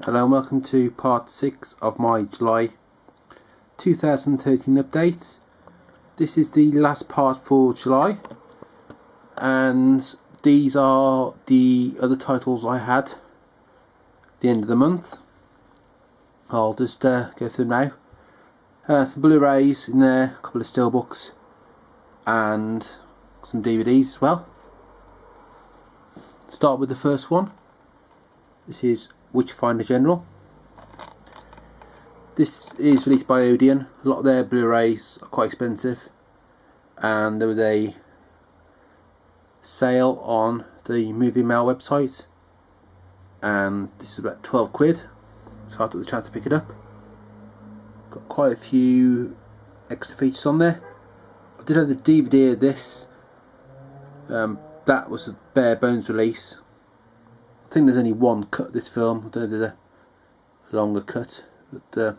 Hello and welcome to part 6 of my July 2013 update. This is the last part for July, and these are the other titles I had at the end of the month. I'll just go through them now. Some Blu-rays in there, a couple of Steelbooks and some DVDs as well. Start with the first one. This is Witchfinder General. This is released by Odeon. A lot of their Blu-rays are quite expensive, and there was a sale on the Movie Mail website, and this is about 12 quid, so I took the chance to pick it up. Got quite a few extra features on there. I did have the DVD of this. That was a bare bones release. I think there's only one cut of this film. I don't know if there's a longer cut, but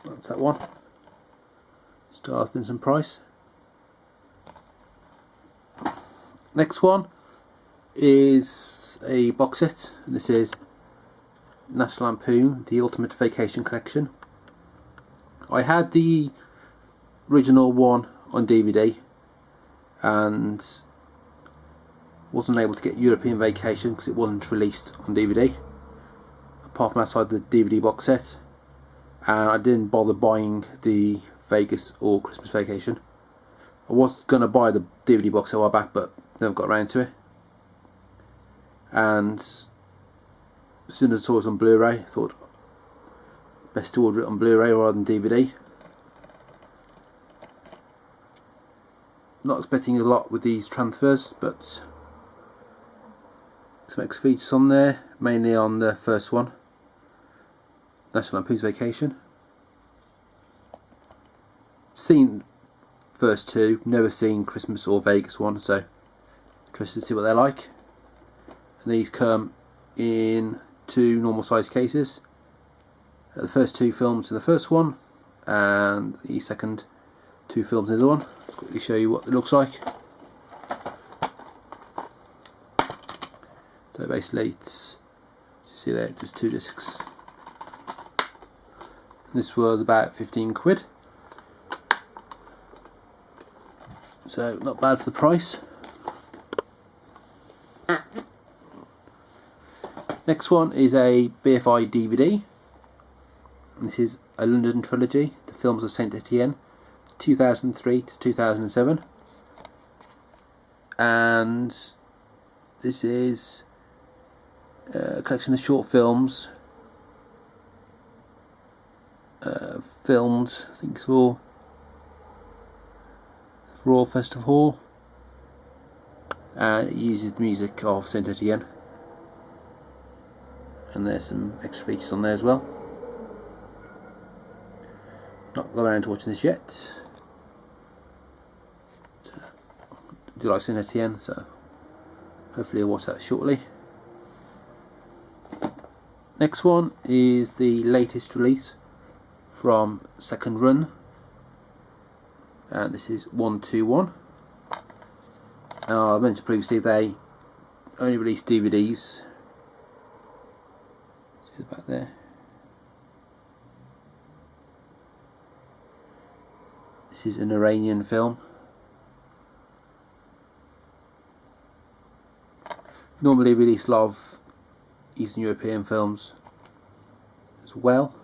that's that one. Stars Vincent Price. Next one is a box set, and this is National Lampoon, The Ultimate Vacation Collection. I had the original one on DVD and wasn't able to get European Vacation because it wasn't released on DVD, apart from outside the DVD box set, and I didn't bother buying the Vegas or Christmas Vacation. I was going to buy the DVD box a while back, but never got around to it, and as soon as I saw it on Blu-ray, I thought best to order it on Blu-ray rather than DVD. Not expecting a lot with these transfers, but some extra features on there, mainly on the first one, National Lampoon's Vacation. Seen first two, never seen Christmas or Vegas one, so interested to see what they're like. And these come in two normal size cases. The first two films in the first one, and the second two films in the other one. Let's quickly show you what it looks like. So basically, it's, you see there, just two discs. This was about 15 quid. So not bad for the price. Next one is a BFI DVD. And this is a London Trilogy, The Films of Saint Etienne, 2003 to 2007. And this is a collection of short films filmed, I think, for Royal Festival Hall, and it uses the music of Saint Etienne, and there's some extra features on there as well. Not got around to watching this yet. I do like Saint Etienne, so hopefully I'll watch that shortly. Next one is the latest release from Second Run, and this is 121. And I mentioned previously they only release DVDs. See the back there. This is an Iranian film. Normally release a lot of Eastern European films as well,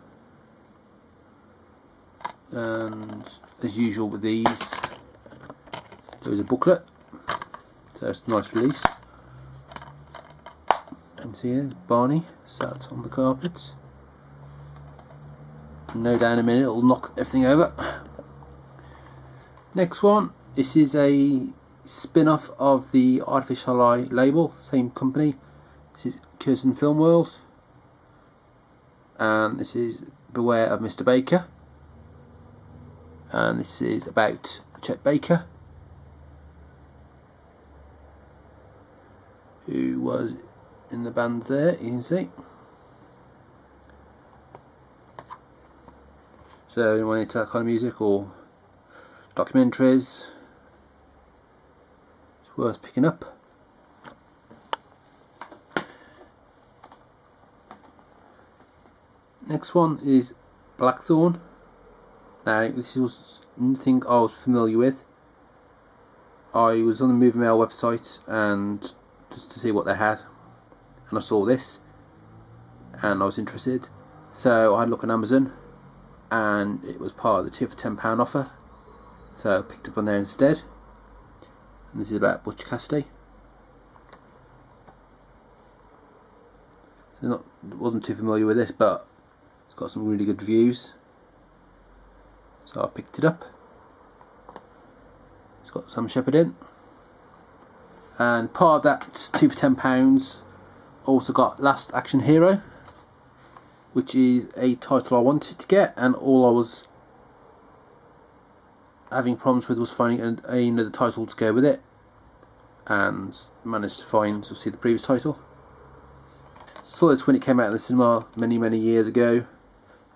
and as usual with these, there is a booklet, so it's a nice release. You can see here Barney sat on the carpet. No doubt in a minute it'll knock everything over. Next one, this is a spin-off of the Artificial Eye label, same company. This is Curzon Film World, and this is Beware of Mr. Baker, and this is about Chet Baker, who was in the band there, you can see. So anyone into that kind of music or documentaries, it's worth picking up. Next one is Blackthorne. Now this was nothing I was familiar with. I was on the Movie Mail website and just to see what they had, and I saw this and I was interested, so I had a look on Amazon and it was part of the 2 for £10 offer, so I picked up on there instead. And this is about Butch Cassidy. Wasn't too familiar with this, but it's got some really good reviews, so I picked it up. It's got Sam Shepard in, and part of that 2 for £10 also got Last Action Hero, which is a title I wanted to get, and all I was having problems with was finding another title to go with it, and managed to find, obviously, the previous title. Saw this when it came out in the cinema many years ago.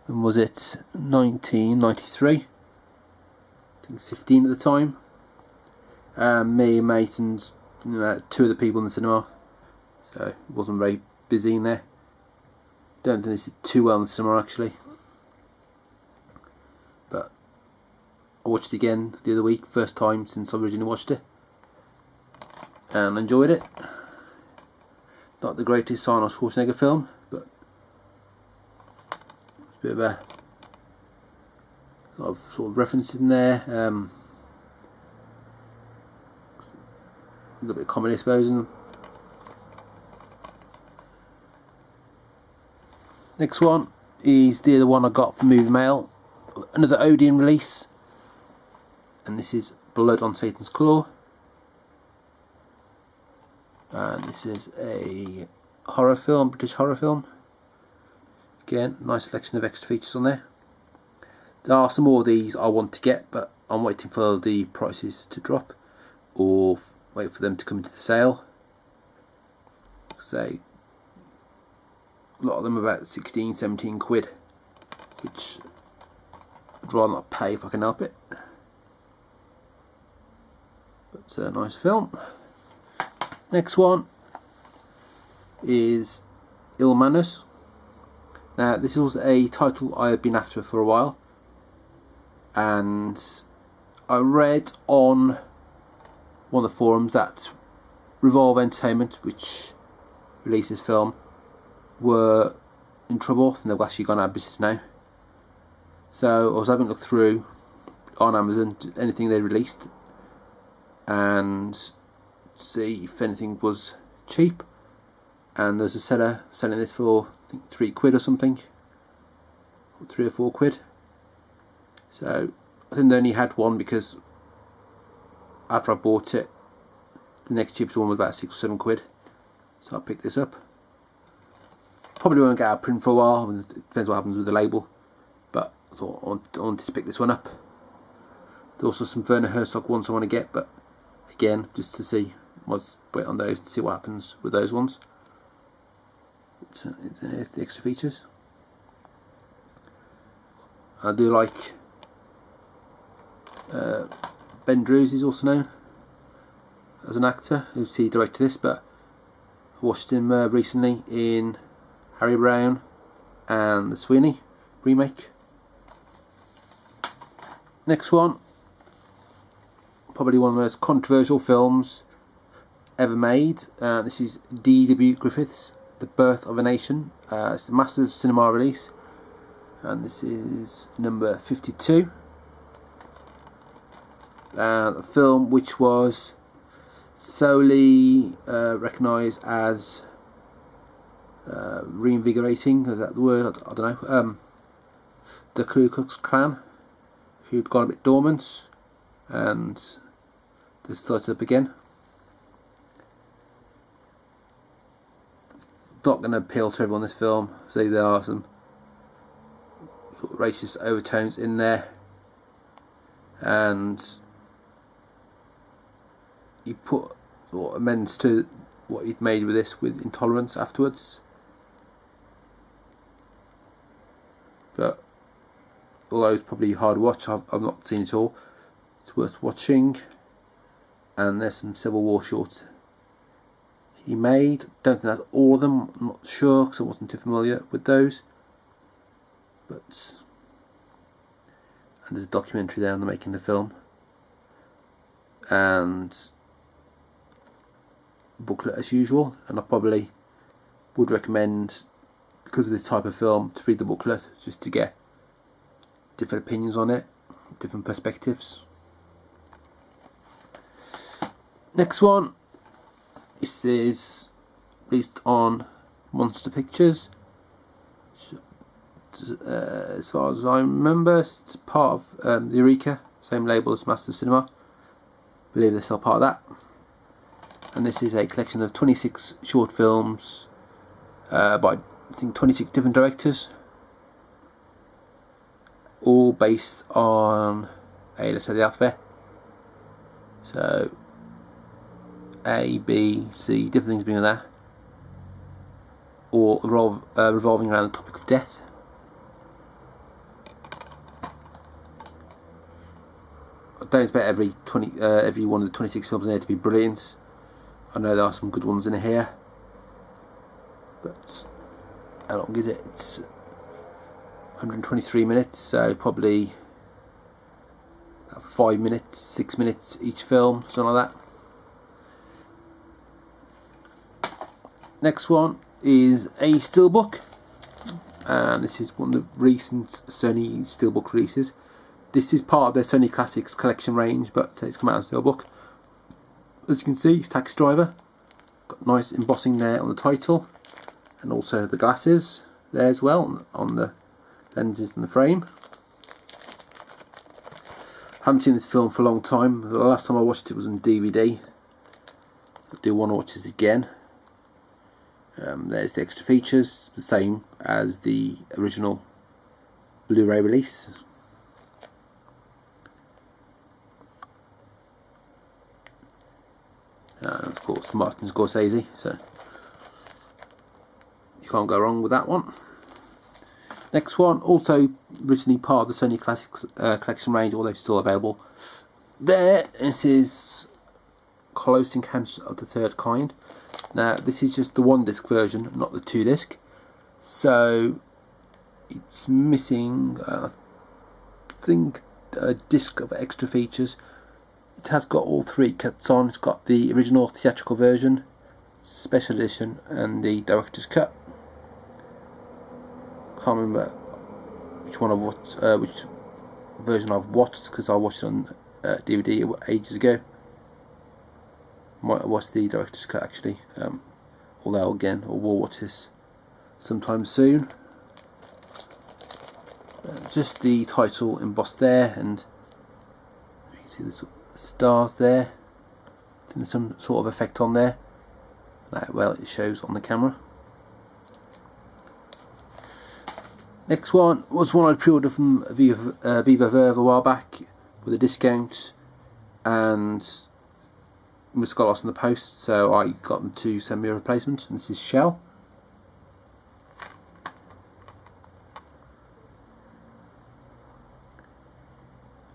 And was it 1993? I think 15 at the time. Me, a mate, and 2 other people in the cinema, so it wasn't very busy in there. Don't think this did too well in the cinema actually, but I watched it again the other week, first time since I originally watched it, and enjoyed it. Not the greatest Arnold Schwarzenegger film, but it's a bit of a lot of sort of references in there. A little bit of comedy, I suppose. And next one is the other one I got from Movie Mail, another Odeon release, and this is Blood on Satan's Claw. And this is a horror film, British horror film. Again, nice selection of extra features on there. There are some more of these I want to get, but I'm waiting for the prices to drop, or wait for them to come into the sale. Say, a lot of them are about 16-17 quid, which I'd rather not pay if I can help it. But it's a nice film. Next one is Il Manus. Now this was a title I had been after for a while, and I read on one of the forums that Revolve Entertainment, which released this film, were in trouble and they've actually gone out of business now. So I was having a look through on Amazon anything they released and see if anything was cheap, and there's a seller selling this for I think 3 quid or something, or 3 or 4 quid. So I think they only had one, because after I bought it the next cheapest one was about 6 or 7 quid, so I picked this up. Probably won't get out of print for a while, it depends what happens with the label, but I thought I wanted to pick this one up. There's also some Werner Herzog ones I want to get, but again, just to see, let's wait on those to see what happens with those ones. Here's the extra features. I do like Ben Drews is also known as an actor. He directed this, but I watched him recently in Harry Brown and the Sweeney remake. Next one, probably one of the most controversial films ever made. This is D.W. Griffith's The Birth of a Nation. It's a massive cinema release, and this is number 52. A film which was solely recognised as reinvigorating, is that the word? I don't know. The Ku Klux Klan, who'd gone a bit dormant, and they started up again. Not going to appeal to everyone, this film. Say there are some sort of racist overtones in there, and he put sort of amends to what he'd made with this, with intolerance afterwards. But although it's probably hard to watch, I've not seen it all. It's worth watching, and there's some Civil War shorts he made. Don't think that's all of them, I'm not sure because I wasn't too familiar with those, but and there's a documentary there on the making of the film, and booklet as usual. And I probably would recommend, because of this type of film, to read the booklet just to get different opinions on it, different perspectives. Next one is released on Monster Pictures. As far as I remember, it's part of the Eureka, same label as Massive Cinema. I believe they're still part of that. And this is a collection of 26 short films by, I think, 26 different directors, all based on a letter of the alphabet. So A, B, C, different things being there, all revolving around the topic of death. I don't expect every one of the 26 films in here to be brilliant. I know there are some good ones in here, but how long is it? It's 123 minutes, so probably 5 minutes, 6 minutes each film, something like that. Next one is a Steelbook, and this is one of the recent Sony Steelbook releases. This is part of their Sony Classics collection range, but it's come out as Steelbook. As you can see, it's Taxi Driver. Got nice embossing there on the title, and also the glasses there as well on the lenses and the frame. Haven't seen this film for a long time. The last time I watched it was on DVD. I do want to watch this again. There's the extra features, the same as the original Blu-ray release. And of course Martin Scorsese, so you can't go wrong with that one. Next one, also originally part of the Sony Classics collection range, although still available. This is Close Encounters of the Third Kind. Now this is just the 1-disc version, not the 2-disc, so it's missing I think a disc of extra features. It has got all 3 cuts on. It's got the original theatrical version, special edition, and the director's cut. Can't remember which one which version I've watched, because I watched it on DVD ages ago. Might have watched the director's cut actually, although again I will watch this sometime soon. Just the title embossed there, and you can see this stars there. I think there's some sort of effect on there. Well, it shows on the camera. Next one was one I pre-ordered from Viva Verve a while back with a discount, and it was got lost in the post, so I got them to send me a replacement. And this is Shell.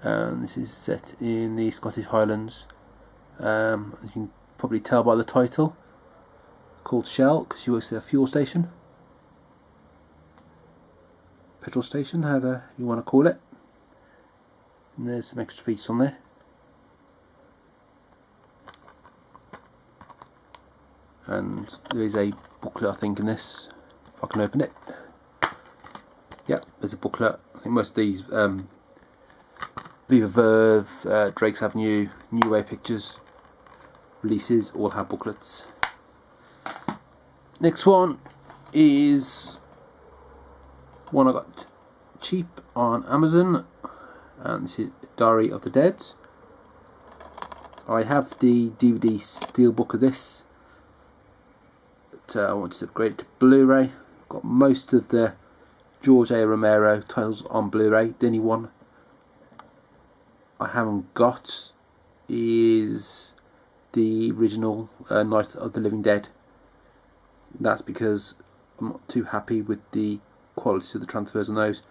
And this is set in the Scottish Highlands. As you can probably tell by the title, called Shell because she works at a fuel station, petrol station, however you want to call it. And there's some extra features on there. And there is a booklet, I think, in this, if I can open it. Yep, there's a booklet. I think most of these Viva Verve, Drake's Avenue, New Way Pictures releases all have booklets. Next one is one I got cheap on Amazon, and this is Diary of the Dead. I have the DVD Steelbook of this, but I wanted to upgrade it to Blu-ray. Got most of the George A. Romero titles on Blu-ray. The only one I haven't got is the original Night of the Living Dead. That's because I'm not too happy with the quality of the transfers on those.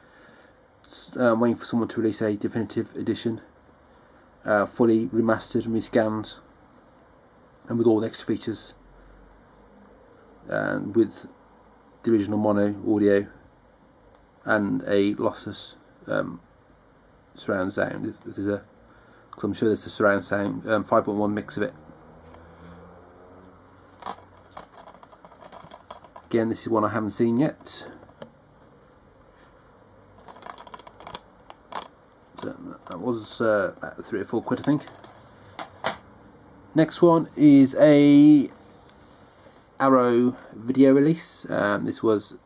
I'm waiting for someone to release a definitive edition, fully remastered and rescanned, and with all the extra features, and with the original mono audio and a lossless surround sound. If there's a, because I'm sure there's a surround sound 5.1 mix of it. Again, this is one I haven't seen yet. That was about 3 or 4 quid, I think. Next one is a Arrow video release. This was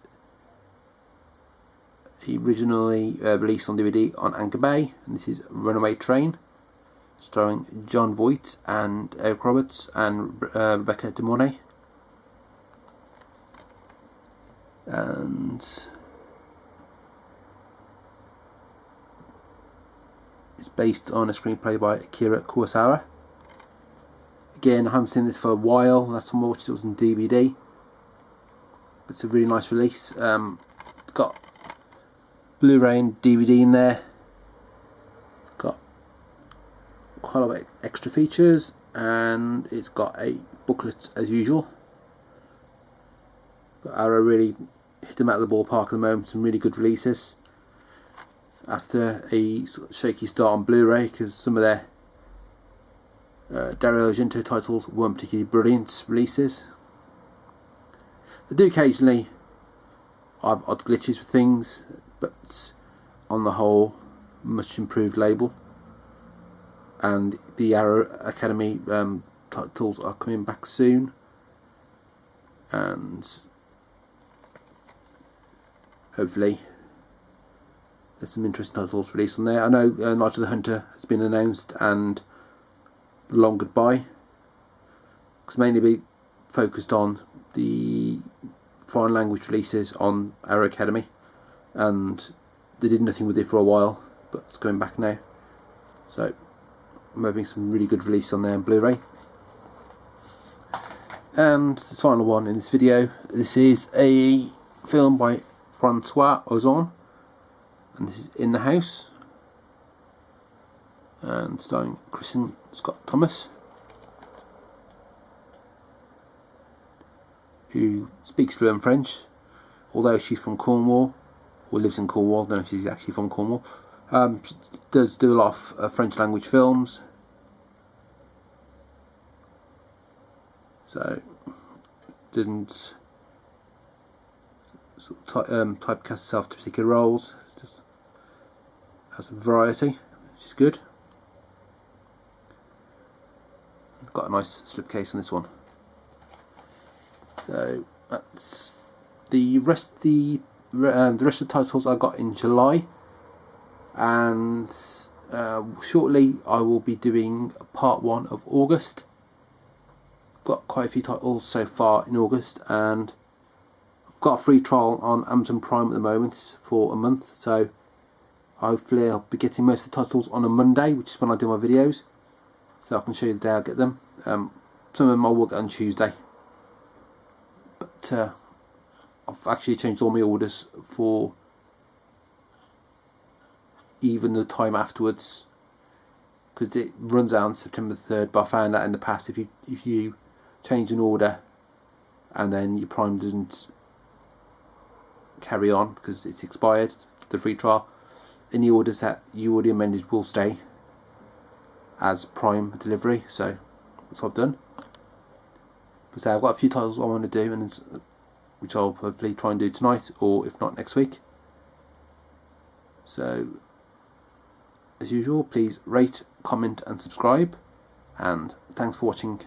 originally released on DVD on Anchor Bay, and this is Runaway Train, starring John Voight and Eric Roberts and Rebecca De Mornay. And it's based on a screenplay by Akira Kurosawa. Again, I haven't seen this for a while. Last time I watched it was on DVD. But it's a really nice release. It's got Blu-ray and DVD in there. It's got quite a lot of extra features, and it's got a booklet as usual. But Arrow really hit them out of the ballpark at the moment. Some really good releases after a sort of shaky start on Blu-ray, because some of their Dario Argento titles weren't particularly brilliant releases. They do occasionally have odd glitches with things, but on the whole, much improved label. And the Arrow Academy titles are coming back soon, and hopefully there's some interesting titles released on there. I know Night of the Hunter has been announced, and The Long Goodbye, because mainly be focused on the foreign language releases on Arrow Academy, and they did nothing with it for a while, but it's going back now. So I'm hoping some really good release on there on Blu-ray. And the final one in this video, this is a film by Francois Ozon, and this is In the House, and starring Kristen Scott Thomas, who speaks fluent French, although she's from Cornwall, or lives in Cornwall. I don't know if she's actually from Cornwall. She does do a lot of French language films, so doesn't sort of typecast herself to particular roles. Just has a variety, which is good. I've got a nice slipcase on this one. So that's the rest. The rest of the titles I got in July, and shortly I will be doing part 1 of August. I've got quite a few titles so far in August, and I've got a free trial on Amazon Prime at the moment for a month, so hopefully I'll be getting most of the titles on a Monday, which is when I do my videos, so I can show you the day I get them. Some of them I will get on Tuesday, but I've actually changed all my orders for even the time afterwards, because it runs out on September 3rd, but I found out in the past if you change an order and then your Prime doesn't carry on because it's expired, the free trial, any orders that you already amended will stay as Prime delivery. So that's what I've done. But I've got a few titles I want to do, and which I'll hopefully try and do tonight, or if not next week. So as usual, please rate, comment and subscribe, and thanks for watching.